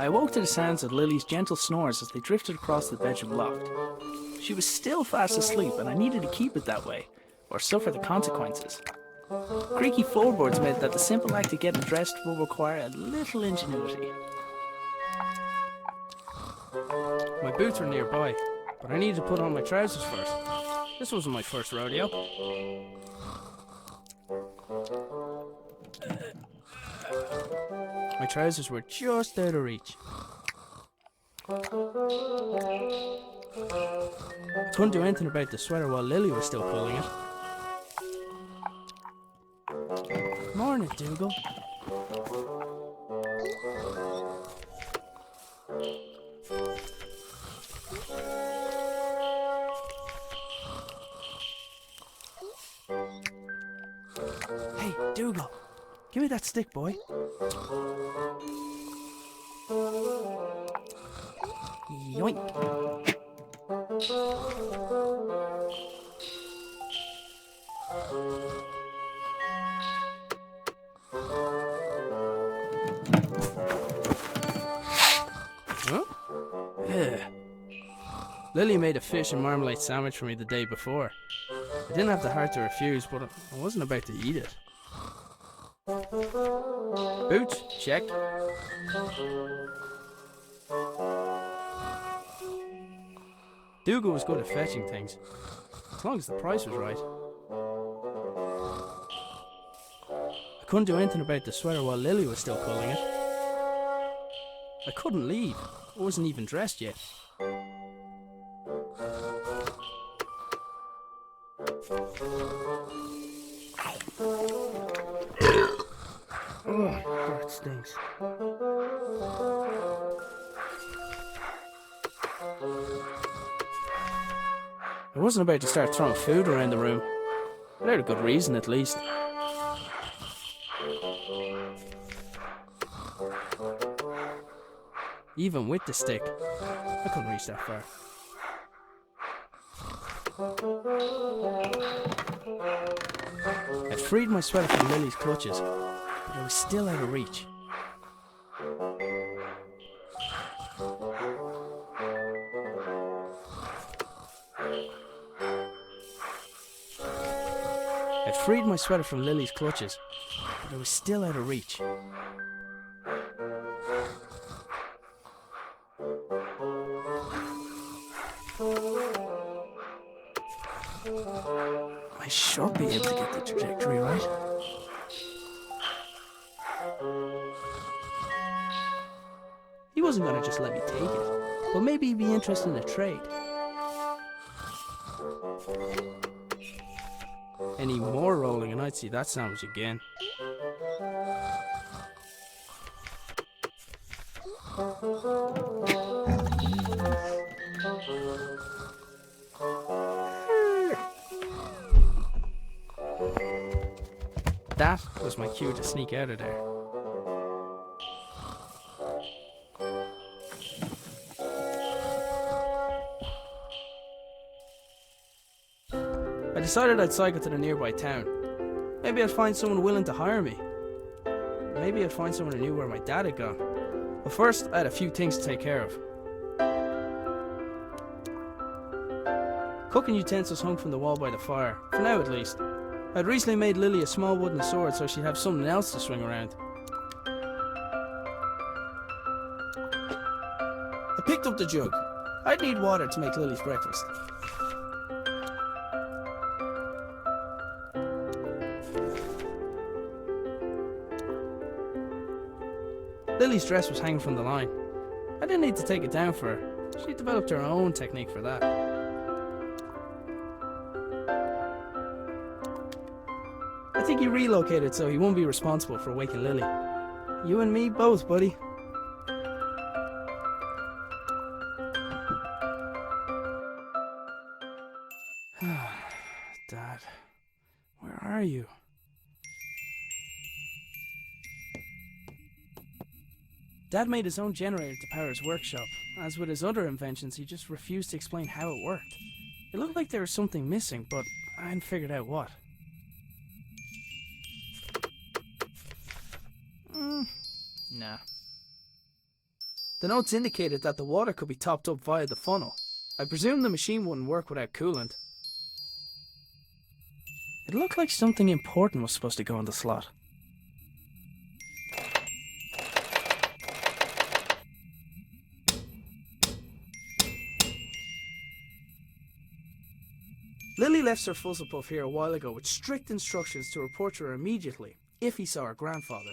I awoke to the sounds of Lily's gentle snores as they drifted across the bedroom loft. She was still fast asleep and I needed to keep it that way, or suffer the consequences. Creaky floorboards meant that the simple act of getting dressed will require a little ingenuity. My boots were nearby, but I needed to put on my trousers first. This wasn't my first rodeo. My trousers were just out of reach. I couldn't do anything about the sweater while Lily was still pulling it. Morning, Dougal. Hey, Dougal, give me that stick, boy. Yoink. Huh? Yeah. Lily made a fish and marmalade sandwich for me the day before. I didn't have the heart to refuse, but I wasn't about to eat it. Boots, check. Dougal was good at fetching things, as long as the price was right. I couldn't do anything about the sweater while Lily was still pulling it. I couldn't leave. I wasn't even dressed yet. Oh, that stinks. I wasn't about to start throwing food around the room, without a good reason at least. Even with the stick, I couldn't reach that far. I'd freed my sweater from Lily's clutches, but I was still out of reach. I'd freed my sweater from Lily's clutches, but I was still out of reach. I should be able to get the trajectory right. He wasn't going to just let me take it, but maybe he'd be interested in a trade. Any more rolling and I'd see that sandwich again. That was my cue to sneak out of there. I decided I'd cycle to the nearby town. Maybe I'd find someone willing to hire me. Maybe I'd find someone who knew where my dad had gone. But first, I had a few things to take care of. Cooking utensils hung from the wall by the fire, for now at least. I'd recently made Lily a small wooden sword so she'd have something else to swing around. I picked up the jug. I'd need water to make Lily's breakfast. Lily's dress was hanging from the line. I didn't need to take it down for her. She developed her own technique for that. I think he relocated so he won't be responsible for waking Lily. You and me both, buddy. Dad, where are you? Dad made his own generator to power his workshop. As with his other inventions, he just refused to explain how it worked. It looked like there was something missing, but I hadn't figured out what. Nah. The notes indicated that the water could be topped up via the funnel. I presume the machine wouldn't work without coolant. It looked like something important was supposed to go in the slot. Lily left Sir Fuzzlepuff here a while ago with strict instructions to report to her immediately if he saw her grandfather.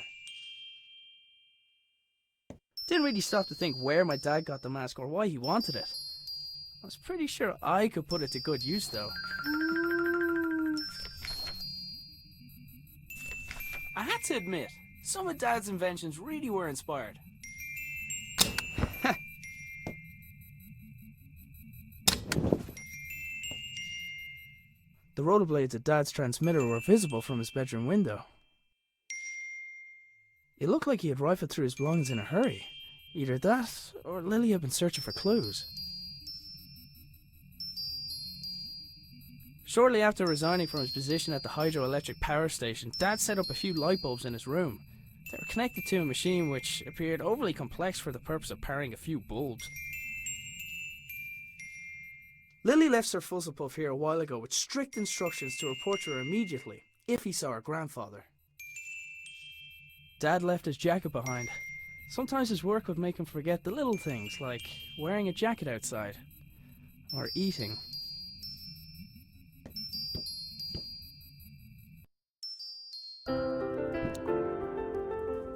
Didn't really stop to think where my dad got the mask or why he wanted it. I was pretty sure I could put it to good use though. I had to admit, some of Dad's inventions really were inspired. The rotor blades of Dad's transmitter were visible from his bedroom window. It looked like he had rifled through his belongings in a hurry. Either that, or Lily had been searching for clues. Shortly after resigning from his position at the hydroelectric power station, Dad set up a few light bulbs in his room. They were connected to a machine which appeared overly complex for the purpose of powering a few bulbs. Lily left Sir Fuzzlepuff here a while ago with strict instructions to report to her immediately if he saw her grandfather. Dad left his jacket behind. Sometimes his work would make him forget the little things like wearing a jacket outside or eating.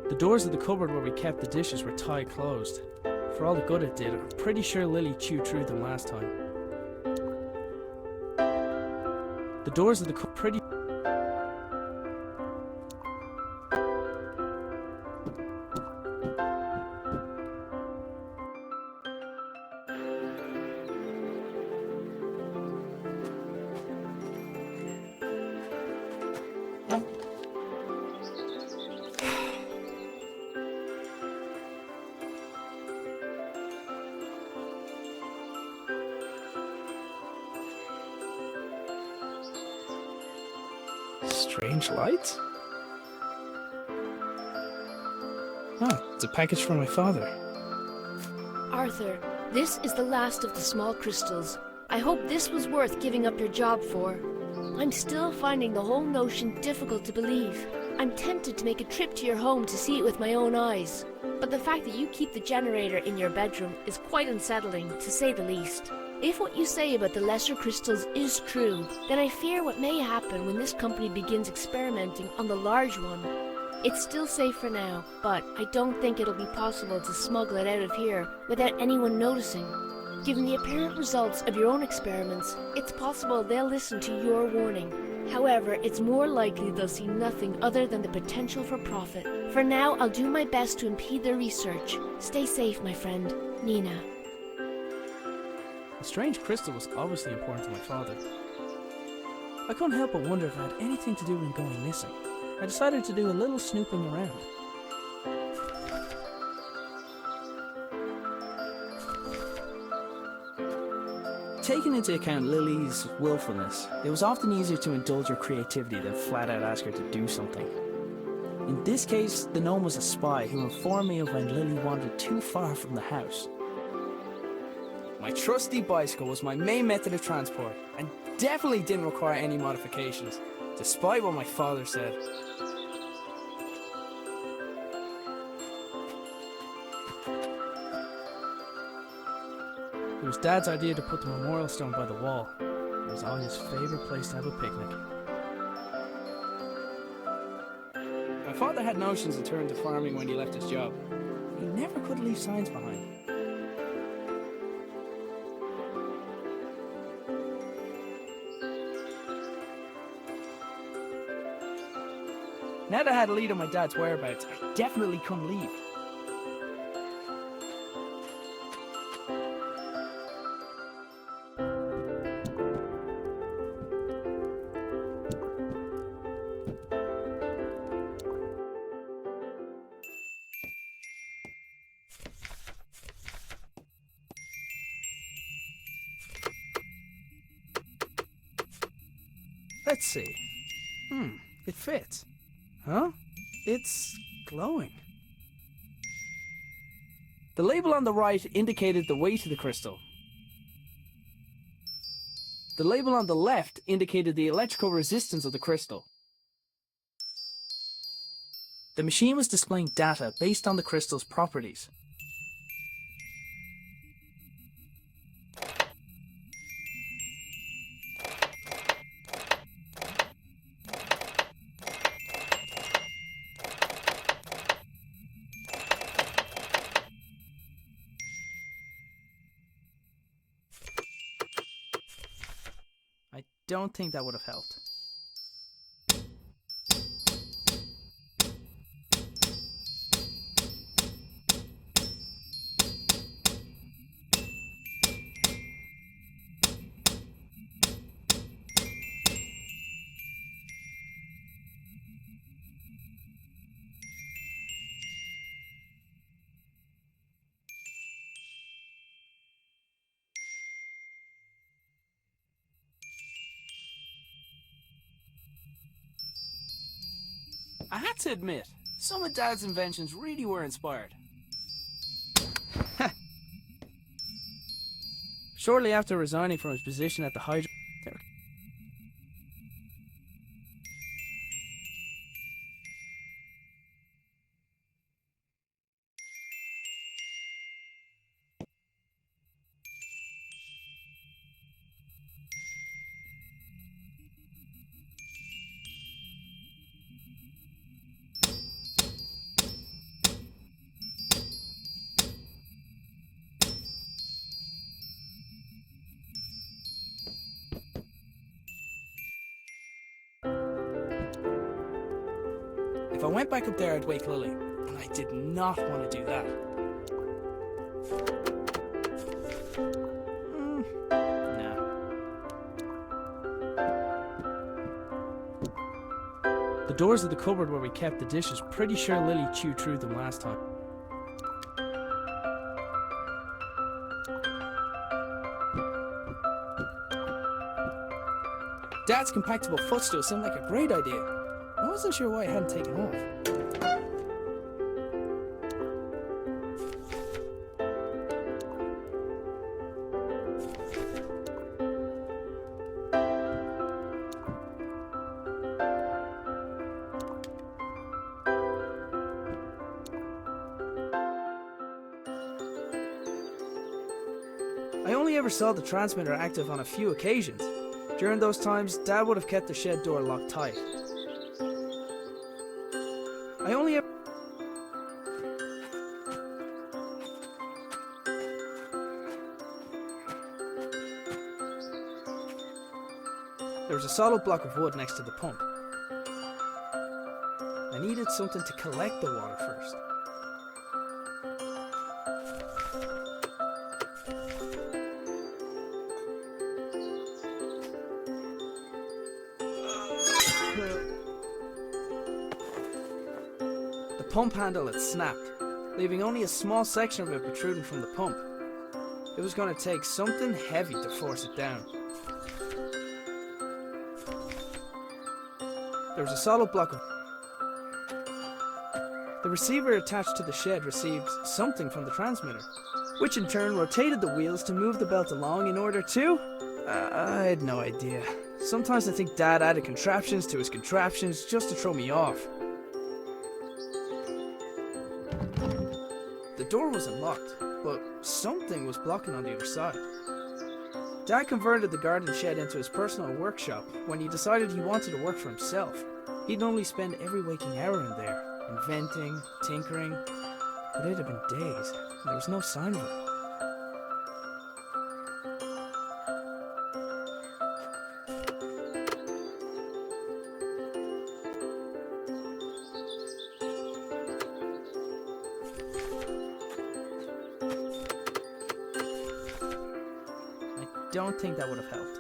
The doors of the cupboard where we kept the dishes were tied closed. For all the good it did, I'm pretty sure Lily chewed through them last time. The doors of the cupboard pretty... Strange lights? Oh, it's a package from my father. Arthur, this is the last of the small crystals. I hope this was worth giving up your job for. I'm still finding the whole notion difficult to believe. I'm tempted to make a trip to your home to see it with my own eyes. But the fact that you keep the generator in your bedroom is quite unsettling, to say the least. If what you say about the lesser crystals is true, then I fear what may happen when this company begins experimenting on the large one. It's still safe for now, but I don't think it'll be possible to smuggle it out of here without anyone noticing. Given the apparent results of your own experiments, it's possible they'll listen to your warning. However, it's more likely they'll see nothing other than the potential for profit. For now, I'll do my best to impede their research. Stay safe, my friend, Nina. The strange crystal was obviously important to my father. I couldn't help but wonder if it had anything to do with him going missing. I decided to do a little snooping around. Taking into account Lily's willfulness, it was often easier to indulge her creativity than flat out ask her to do something. In this case, the gnome was a spy who informed me of when Lily wandered too far from the house. My trusty bicycle was my main method of transport and definitely didn't require any modifications, despite what my father said. It was Dad's idea to put the memorial stone by the wall. It was Anya's favourite place to have a picnic. My father had notions to turn to farming when he left his job. He never could leave signs behind. Now that I had a lead on my dad's whereabouts, I definitely couldn't leave. Let's see. It fits. Huh? It's glowing. The label on the right indicated the weight of the crystal. The label on the left indicated the electrical resistance of the crystal. The machine was displaying data based on the crystal's properties. I don't think that would have helped. I had to admit, some of Dad's inventions really were inspired. Shortly after resigning from his position at the hydro... If I went back up there, I'd wake Lily, and I did not want to do that. Nah. The doors of the cupboard where we kept the dishes, pretty sure Lily chewed through them last time. Dad's compactable footstool seemed like a great idea. I wasn't sure why it hadn't taken off. I only ever saw the transmitter active on a few occasions. During those times, Dad would have kept the shed door locked tight. I only ever... There was a solid block of wood next to the pump. I needed something to collect the water first. The pump handle had snapped, leaving only a small section of it protruding from the pump. It was going to take something heavy to force it down. There was a solid block of... The receiver attached to the shed received something from the transmitter, which in turn rotated the wheels to move the belt along in order to... I had no idea. Sometimes I think Dad added contraptions to his contraptions just to throw me off. The door was unlocked, but something was blocking on the other side. Dad converted the garden shed into his personal workshop when he decided he wanted to work for himself. He'd normally spend every waking hour in there, inventing, tinkering, but it had been days, and there was no sign of it. I don't think that would have helped.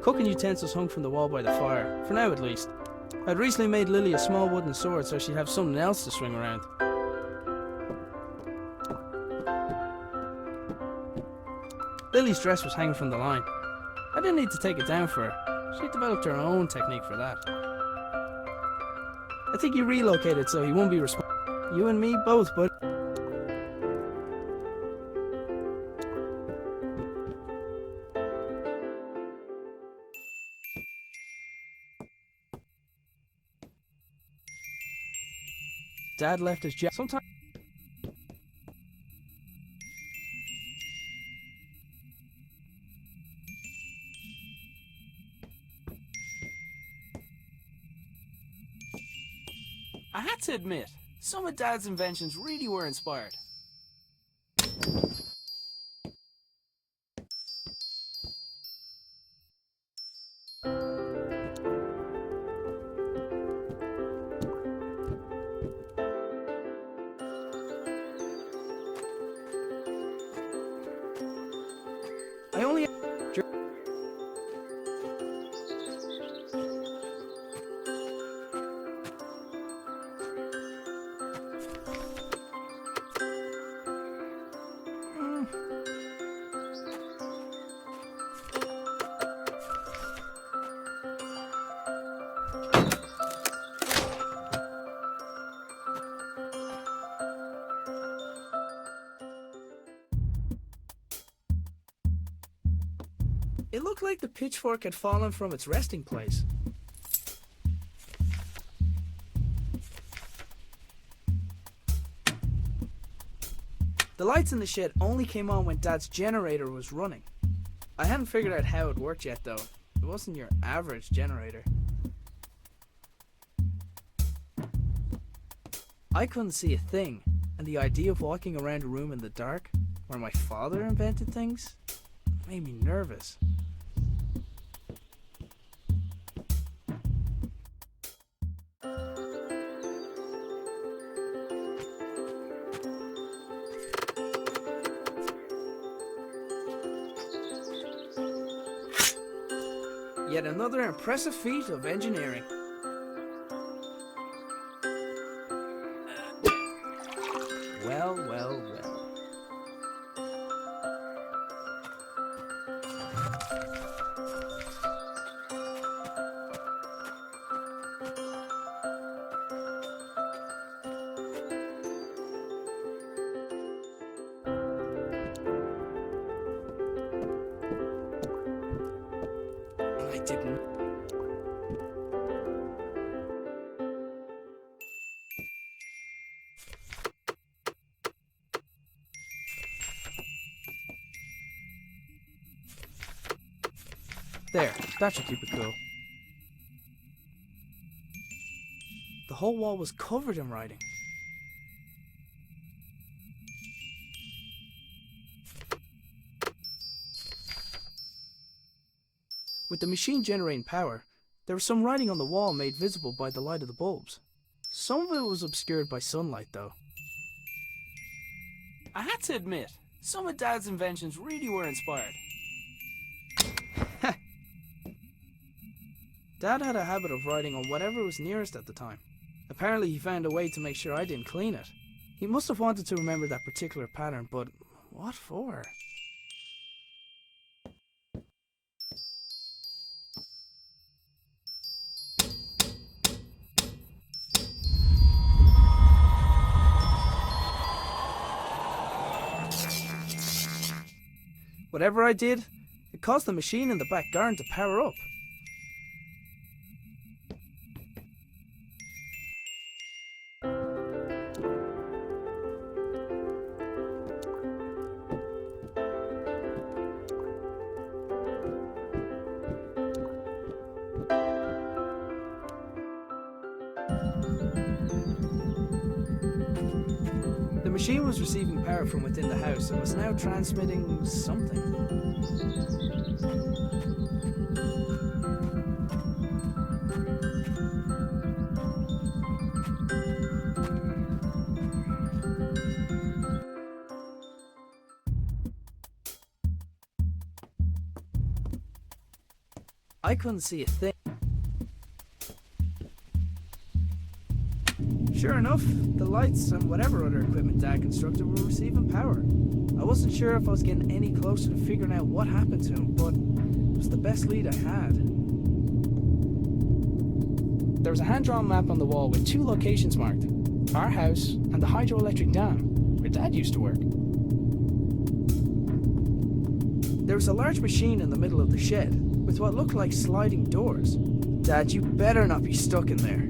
Cooking utensils hung from the wall by the fire, for now at least. I'd recently made Lily a small wooden sword so she'd have something else to swing around. Lily's dress was hanging from the line. I didn't need to take it down for her. She developed her own technique for that. I think he relocated so he won't be responsible. You and me both, but... Dad left his job. Sometimes... I had to admit, some of Dad's inventions really were inspired. I only... It looked like the pitchfork had fallen from its resting place. The lights in the shed only came on when Dad's generator was running. I hadn't figured out how it worked yet though. It wasn't your average generator. I couldn't see a thing, and the idea of walking around a room in the dark, where my father invented things, made me nervous. Yet another impressive feat of engineering. Well, well, well. I didn't. There, that should keep it cool. The whole wall was covered in writing. With the machine generating power, there was some writing on the wall made visible by the light of the bulbs. Some of it was obscured by sunlight though. I had to admit, some of Dad's inventions really were inspired. Dad had a habit of writing on whatever was nearest at the time. Apparently he found a way to make sure I didn't clean it. He must have wanted to remember that particular pattern, but what for? Whatever I did, it caused the machine in the back garden to power up. The machine was receiving power from within the house and was now transmitting something. I couldn't see a thing. Sure enough, the lights and whatever other equipment Dad constructed were receiving power. I wasn't sure if I was getting any closer to figuring out what happened to him, but it was the best lead I had. There was a hand-drawn map on the wall with 2 locations marked. Our house and the hydroelectric dam, where Dad used to work. There was a large machine in the middle of the shed, with what looked like sliding doors. Dad, you better not be stuck in there.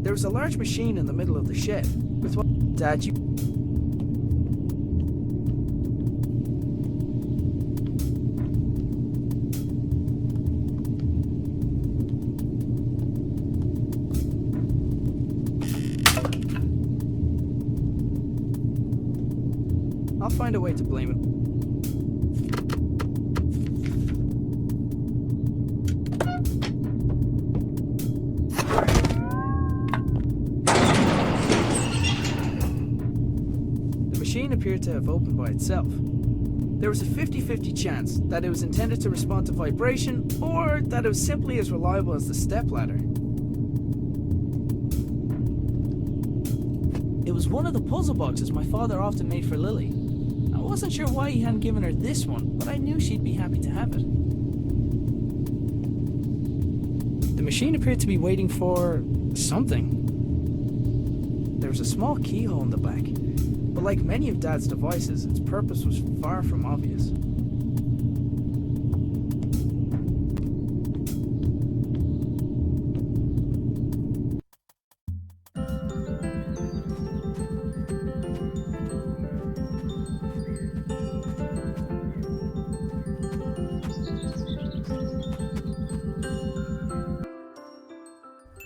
There was a large machine in the middle of the shed, with what... Dad, you... I'll find a way to blame it. The machine appeared to have opened by itself. There was a 50-50 chance that it was intended to respond to vibration, or that it was simply as reliable as the stepladder. It was one of the puzzle boxes my father often made for Lily. I wasn't sure why he hadn't given her this one, but I knew she'd be happy to have it. The machine appeared to be waiting for... something. There was a small keyhole in the back, but like many of Dad's devices, its purpose was far from obvious.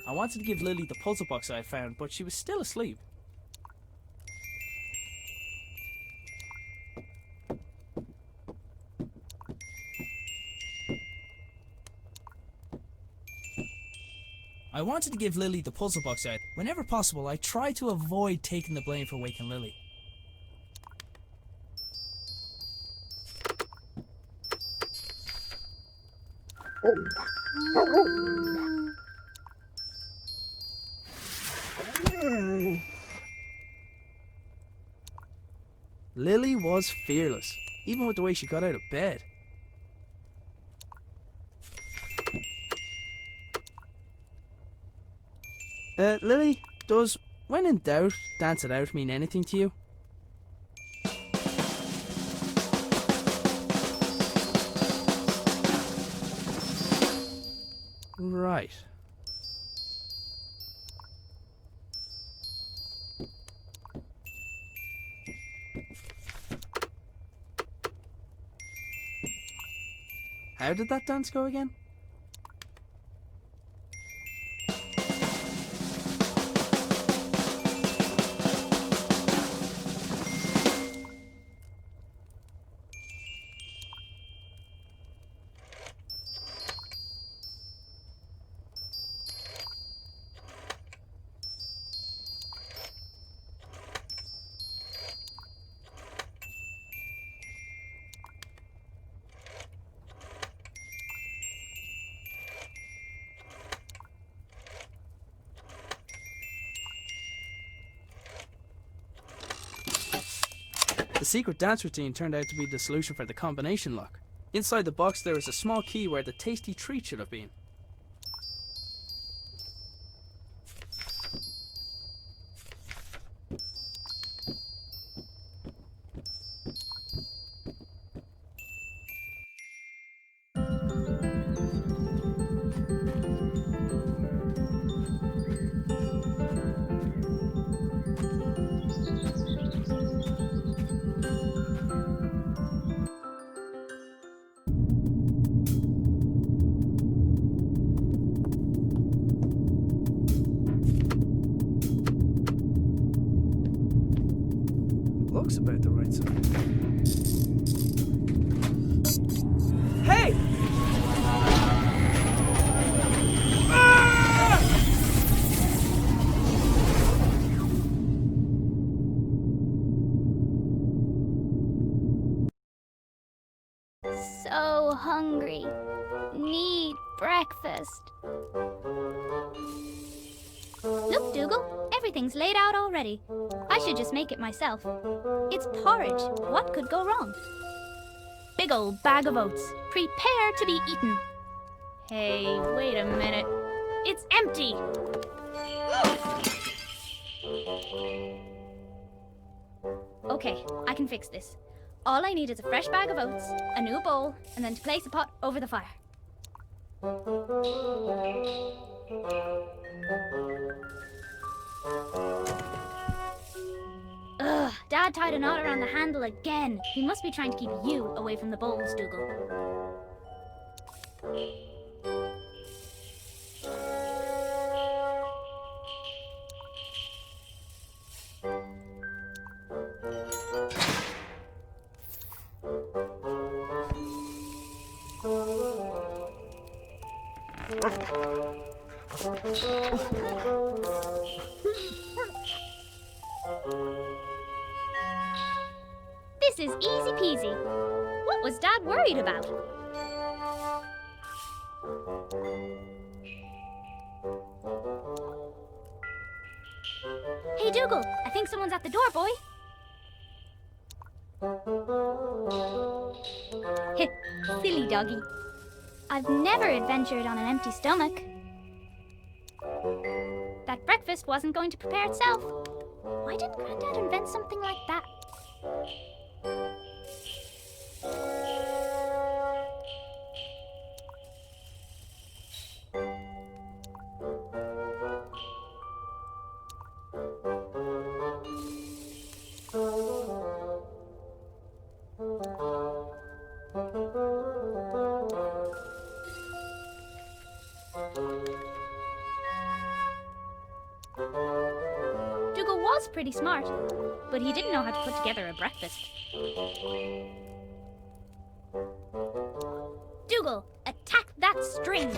I wanted to give Lily the puzzle box I had found, but she was still asleep. I wanted to give Lily the puzzle box out. Whenever possible, I tried to avoid taking the blame for waking Lily. Lily was fearless, even with the way she got out of bed. Lily, does when in doubt, dance it out mean anything to you? Right. How did that dance go again? The secret dance routine turned out to be the solution for the combination lock. Inside the box there was a small key where the tasty treat should have been. Looks about the right size. Hey! Ah! So, so hungry. Need breakfast. Look, Dougal, everything's laid out already. I should just make it myself. It's porridge. What could go wrong? Big old bag of oats. Prepare to be eaten. Hey, wait a minute. It's empty! Okay, I can fix this. All I need is a fresh bag of oats, a new bowl, and then to place a pot over the fire. Ugh, Dad tied a knot around the handle again. He must be trying to keep you away from the bowls, Dougal. This is easy peasy. What was Dad worried about? Hey, Dougal, I think someone's at the door, boy. Silly doggy. I've never adventured on an empty stomach. That breakfast wasn't going to prepare itself. Why didn't Granddad invent something like that? Dougal was pretty smart, but he didn't know how to put together a breakfast. Dougal, attack that string!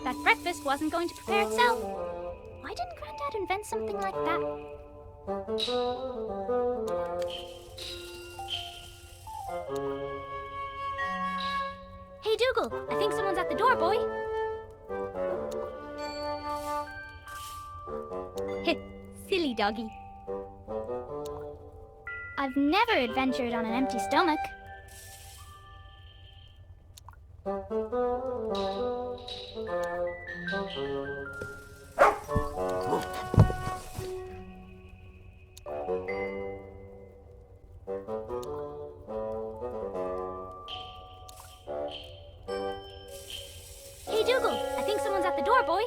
That breakfast wasn't going to prepare itself. Why didn't Granddad invent something like that? Hey, Dougal, I think someone's at the door, boy. Silly doggy. I've never adventured on an empty stomach. Hey, Dougal, I think someone's at the door, boy.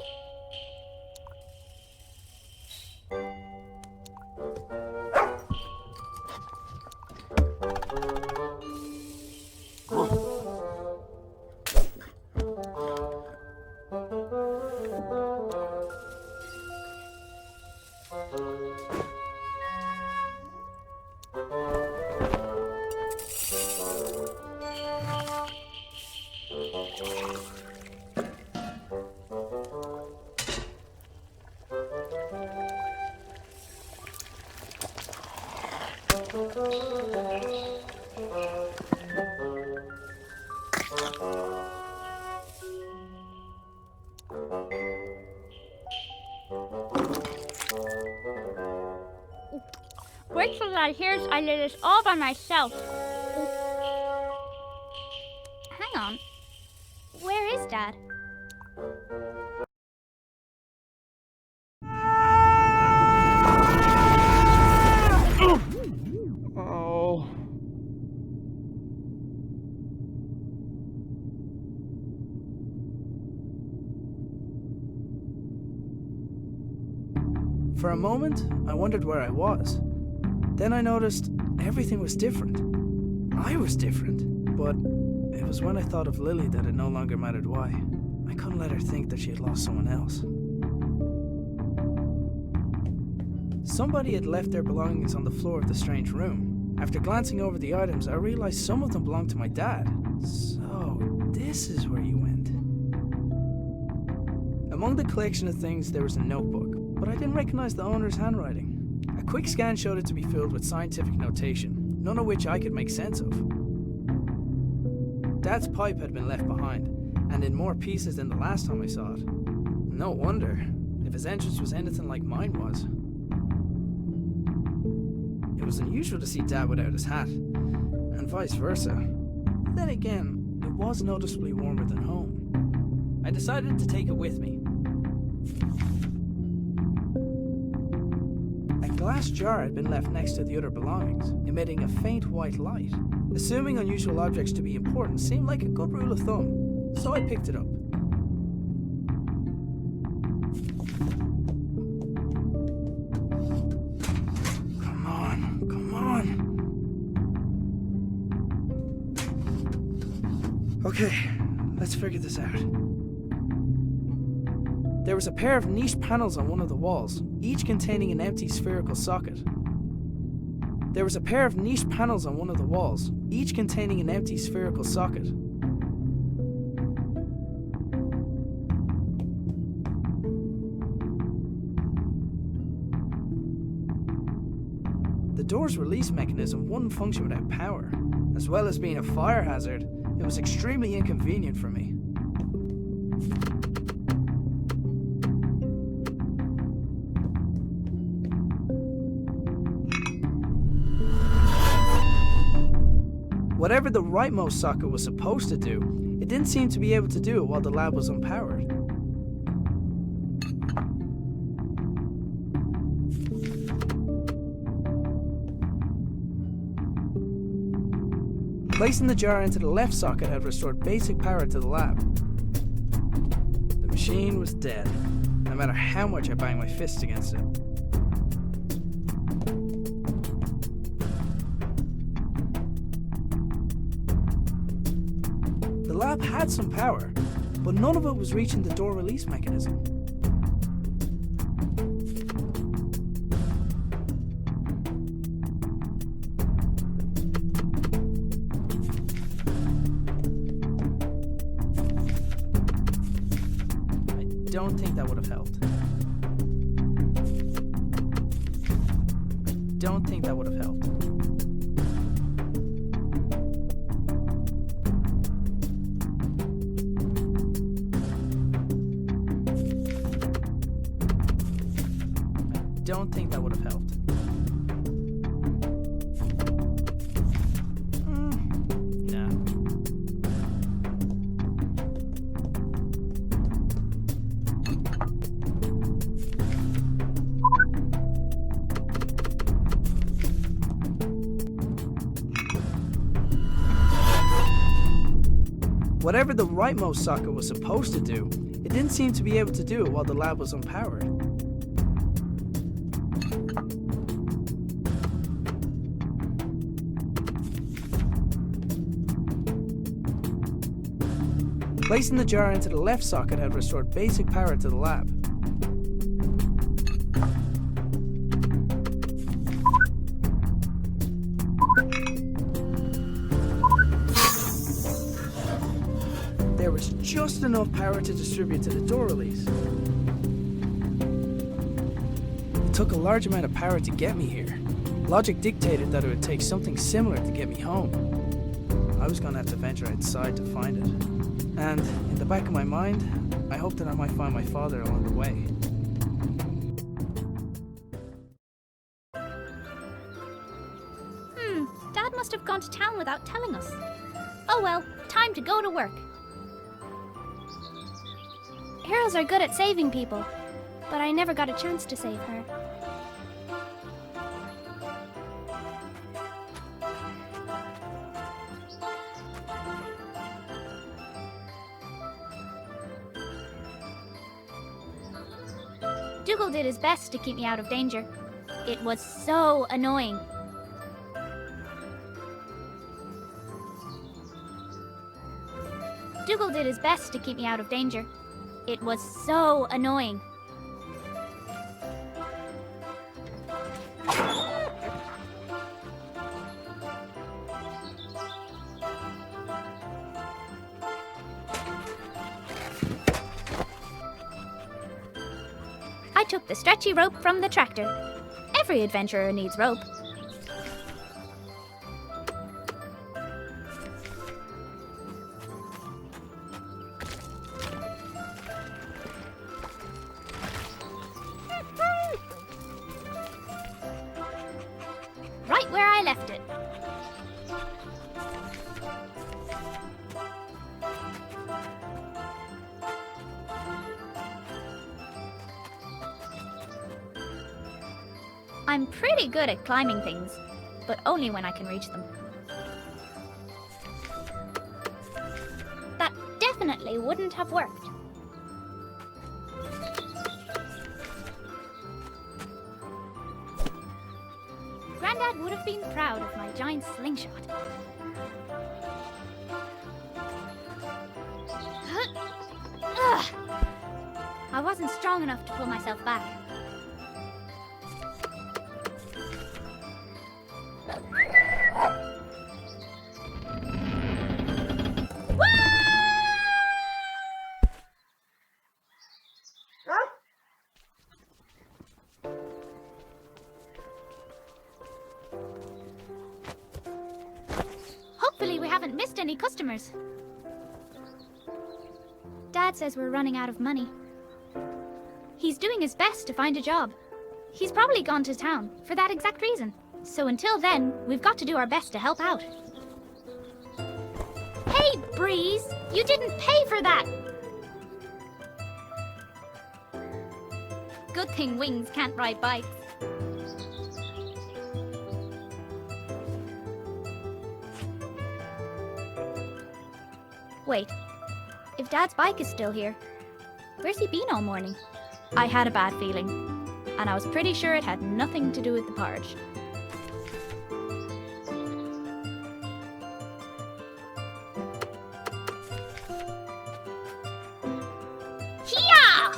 Wait till Dad hears I did this all by myself. Hang on. Where is Dad? Oh. For a moment, I wondered where I was. Then I noticed everything was different. I was different, but It was when I thought of Lily that it no longer mattered why. I couldn't let her think that she had lost someone else. Somebody had left their belongings on the floor of the strange room. After glancing over the items, I realized some of them belonged to my dad. So, this is where you went. Among the collection of things, there was a notebook, but I didn't recognize the owner's handwriting. A quick scan showed it to be filled with scientific notation, none of which I could make sense of. Dad's pipe had been left behind, and in more pieces than the last time I saw it. No wonder, if his entrance was anything like mine was. It was unusual to see Dad without his hat, and vice versa. Then again, it was noticeably warmer than home. I decided to take it with me. A glass jar had been left next to the other belongings, emitting a faint white light. Assuming unusual objects to be important seemed like a good rule of thumb, so I picked it up. Come on, come on. Okay, let's figure this out. There was a pair of niche panels on one of the walls, each containing an empty spherical socket. The door's release mechanism wouldn't function without power. As well as being a fire hazard, it was extremely inconvenient for me. Whatever the rightmost socket was supposed to do, it didn't seem to be able to do it while the lab was unpowered. Placing the jar into the left socket had restored basic power to the lab. The machine was dead, no matter how much I banged my fists against it. The lab had some power, but none of it was reaching the door release mechanism. I don't think that would have helped. Don't think that would have helped. No. Whatever the rightmost socket was supposed to do, it didn't seem to be able to do it while the lab was unpowered. Placing the jar into the left socket had restored basic power to the lab. There was just enough power to distribute to the door release. It took a large amount of power to get me here. Logic dictated that it would take something similar to get me home. I was going to have to venture outside to find it. And in the back of my mind, I hoped that I might find my father along the way. Dad must have gone to town without telling us. Oh well, time to go to work. Heroes are good at saving people, but I never got a chance to save her. Dougal did his best to keep me out of danger. It was so annoying. Dougal did his best to keep me out of danger. It was so annoying. I took the stretchy rope from the tractor. Every adventurer needs rope. Right where I left it. I'm pretty good at climbing things, but only when I can reach them. That definitely wouldn't have worked. Grandad would have been proud of my giant slingshot. Ugh. I wasn't strong enough to pull myself back. Hopefully we haven't missed any customers. Dad says we're running out of money. He's doing his best to find a job. He's probably gone to town for that exact reason. So until then, we've got to do our best to help out. Hey, Breeze! You didn't pay for that! Good thing Wings can't ride bikes. Wait, if Dad's bike is still here, where's he been all morning? I had a bad feeling, and I was pretty sure it had nothing to do with the porridge. Hiya!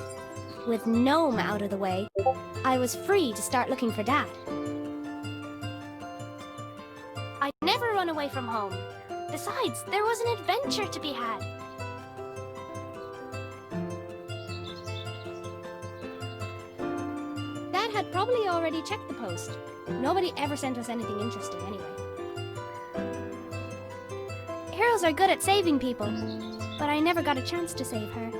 With Gnome out of the way, I was free to start looking for Dad. I'd never run away from home. Besides, there was an adventure to be had. Dad had probably already checked the post. Nobody ever sent us anything interesting anyway. Heroes are good at saving people, but I never got a chance to save her.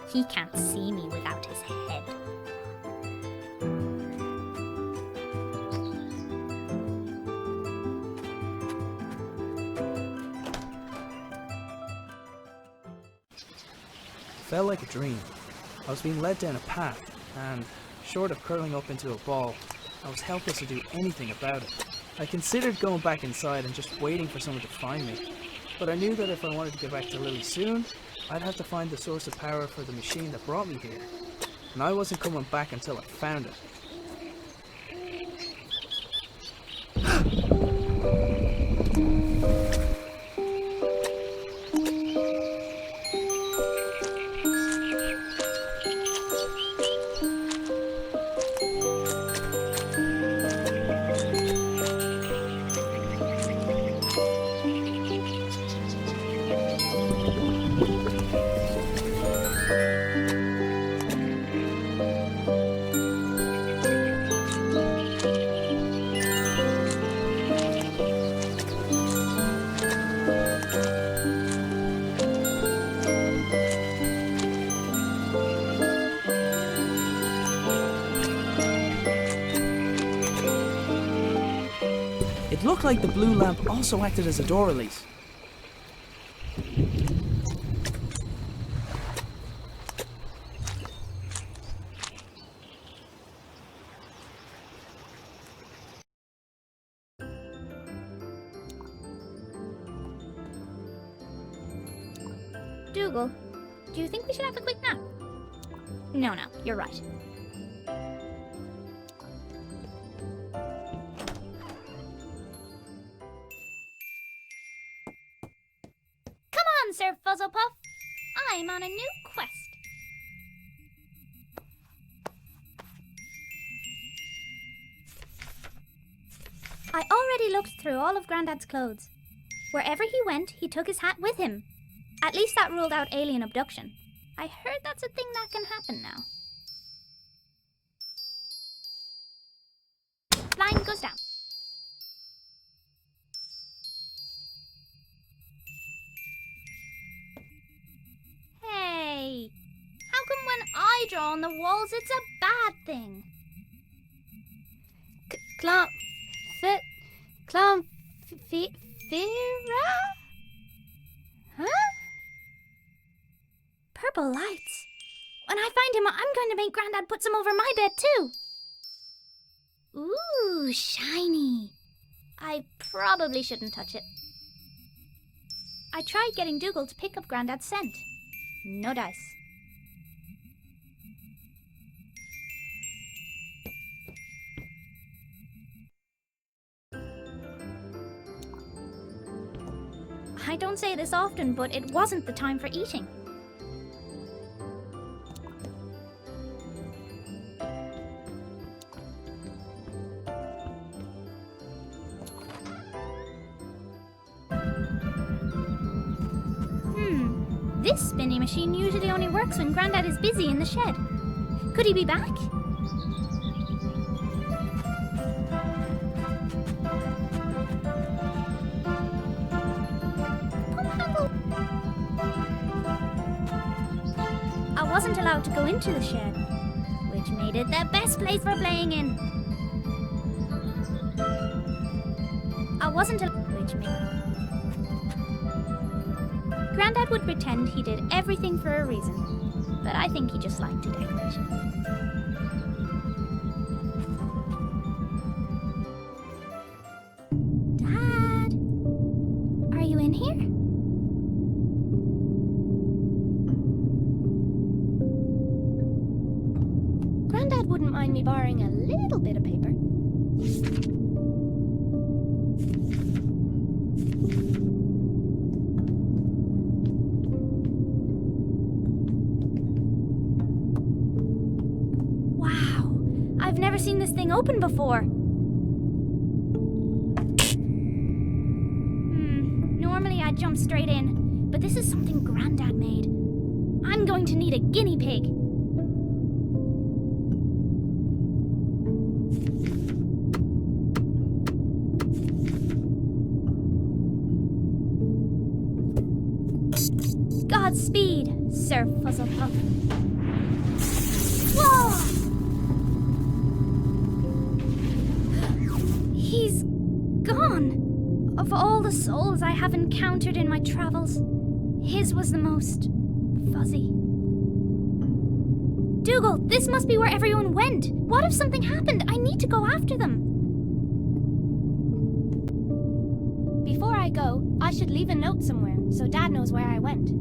He can't see me without his head. Felt like a dream. I was being led down a path, and short of curling up into a ball, I was helpless to do anything about it. I considered going back inside and just waiting for someone to find me, but I knew that if I wanted to get back to Lily soon, I'd have to find the source of power for the machine that brought me here, and I wasn't coming back until I found it. It looked like the blue lamp also acted as a door release. Dougal, do you think we should have a quick nap? No, you're right. Sir Fuzzlepuff. I'm on a new quest. I already looked through all of Grandad's clothes. Wherever he went, he took his hat with him. At least that ruled out alien abduction. I heard that's a thing that can happen now. Line goes down. Hey! How come when I draw on the walls it's a bad thing? Clamphira? Huh? Purple lights. When I find him, I'm going to make Grandad put some over my bed too. Ooh, shiny. I probably shouldn't touch it. I tried getting Dougal to pick up Grandad's scent. No dice. I don't say this often, but it wasn't the time for eating. This spinny machine usually only works when Grandad is busy in the shed. Could he be back? I wasn't allowed to go into the shed, which made it the best place for playing in. Grandad would pretend he did everything for a reason, but I think he just liked to decorate. Dad, are you in here? Grandad wouldn't mind me borrowing a little bit of paper. I've never seen this thing open before. Normally I'd jump straight in, but this is something Grandad made. I'm going to need a guinea pig. Godspeed, Sir Fuzzlepuff. Whoa! He's gone. Of all the souls I have encountered in my travels, his was the most fuzzy. Dougal, this must be where everyone went. What if something happened? I need to go after them. Before I go, I should leave a note somewhere so Dad knows where I went.